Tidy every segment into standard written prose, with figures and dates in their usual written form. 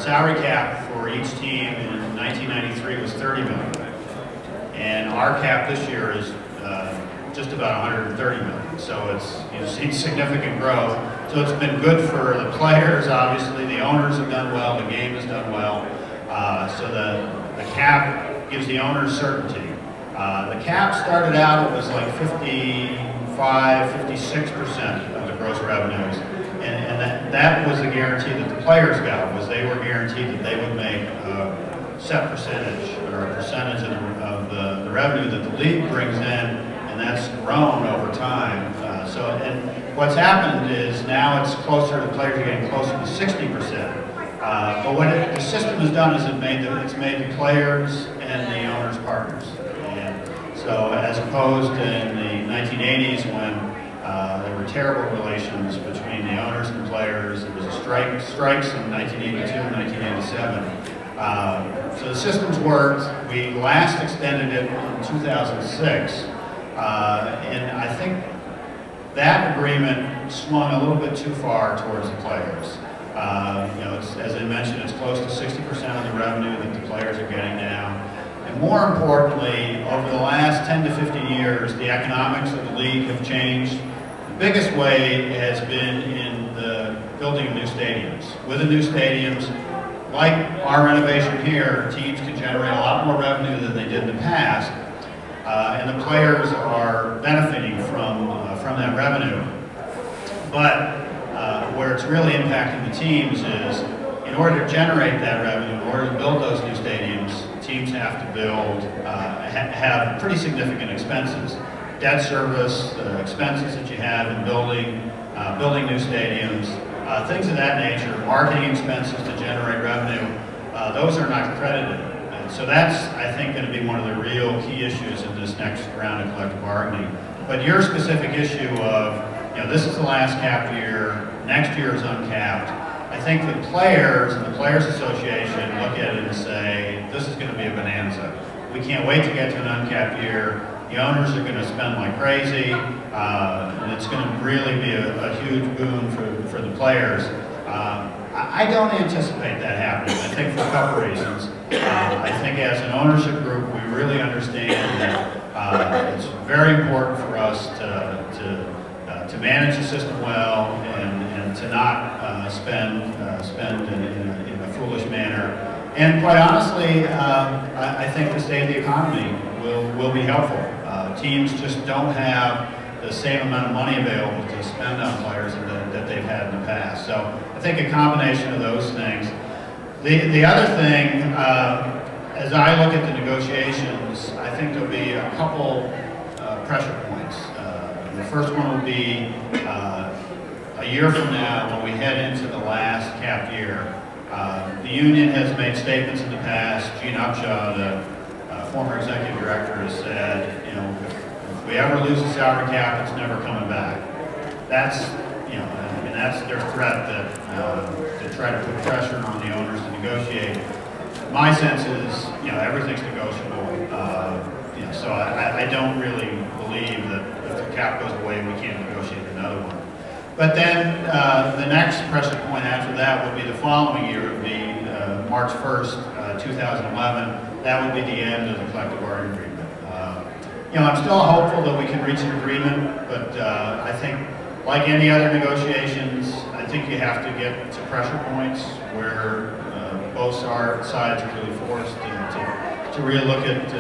salary cap for each team in 1993 was $30 million. And our cap this year is just about $130 million. So it's seen significant growth. So it's been good for the players, obviously. The owners have done well. The game has done well. So the cap gives the owners certainty. The cap started out, it was like 55, 56% of the gross revenues. And that was the guarantee that the players got, was they were guaranteed that they would make a set percentage, or a percentage of the revenue that the league brings in, and that's grown over time. And what's happened is now it's closer, the players are getting closer to 60%. But what the system has done is it's made the players and the owners partners. And so as opposed to in the 1980s when there were terrible relations between the owners and players, there was a strikes in 1982 and 1987. So the system's worked. We last extended it in 2006. And I think that agreement swung a little bit too far towards the players. As I mentioned, it's close to 60% of the revenue that the players are getting now. And more importantly, over the last 10 to 15 years, the economics of the league have changed. The biggest way has been in the building of new stadiums. With the new stadiums, like our renovation here, teams can generate a lot more revenue than they did in the past. And the players are benefiting from that revenue. But where it's really impacting the teams is, in order to generate that revenue, in order to build those new stadiums, teams have to build, have pretty significant expenses. Debt service, expenses that you have in building new stadiums, things of that nature, marketing expenses to generate revenue, those are not credited. So that's, I think, going to be one of the real key issues in this next round of collective bargaining. But your specific issue of, this is the last cap year, next year is uncapped. I think the players and the Players Association look at it and say, this is going to be a bonanza. We can't wait to get to an uncapped year. The owners are going to spend like crazy, and it's going to really be a huge boon for the players. I don't anticipate that happening, I think, for a couple reasons. I think as an ownership group, we really understand that it's very important for us to manage the system well and to not spend in a foolish manner. And quite honestly, I think the state of the economy will be helpful. Teams just don't have the same amount of money available to spend on players that they've had in the past. So I think a combination of those things. The other thing, as I look at the negotiations, I think there'll be a couple pressure points. The first one will be a year from now when we head into the last cap year. The union has made statements in the past. Gene Upshaw, the former executive director, has said, if we ever lose the salary cap, it's never coming back. That's, that's their threat, that to try to put pressure on the owners to negotiate. My sense is, everything's negotiable. So I don't really believe that if the cap goes away, we can't negotiate another one. But then the next pressure point after that would be the following year. It would be March 1st, 2011. That would be the end of the collective bargaining agreement. I'm still hopeful that we can reach an agreement, but I think, like any other negotiations, I think you have to get to pressure points where both sides are really forced to really look at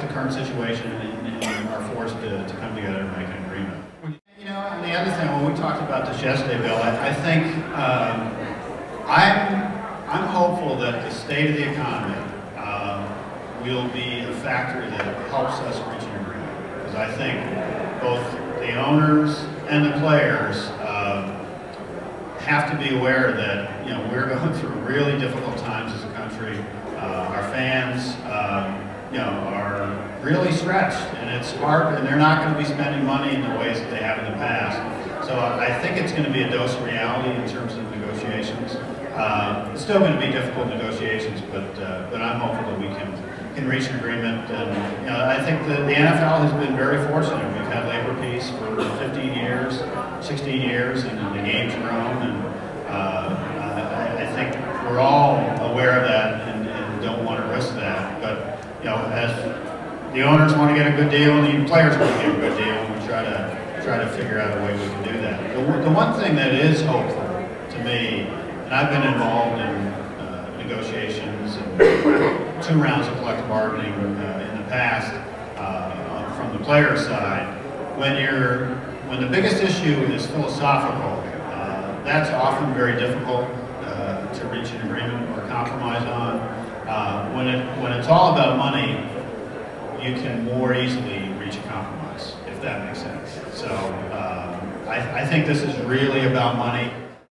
the current situation and are forced to come together and make an agreement. And the other thing, when we talked about this yesterday, Bill, I think I'm hopeful that the state of the economy will be a factor that helps us reach an agreement. Because I think both the owners and the players have to be aware that we're going through really difficult times as a country. Our fans are really stretched, and it's hard, and they're not going to be spending money in the ways that they have in the past. So I think it's going to be a dose of reality in terms of negotiations. It's still going to be difficult negotiations, but I'm hopeful that we can reach an agreement. And I think the NFL has been very fortunate. We've had labor peace for 15 years, 16 years, and the game's grown. And the owners want to get a good deal, and the players want to get a good deal, and we try to figure out a way we can do that. The one thing that is hopeful to me, and I've been involved in negotiations and 2 rounds of collective bargaining in the past from the player side. When the biggest issue is philosophical, that's often very difficult to reach an agreement or compromise on. When it's all about money, you can more easily reach a compromise, if that makes sense. So I think this is really about money.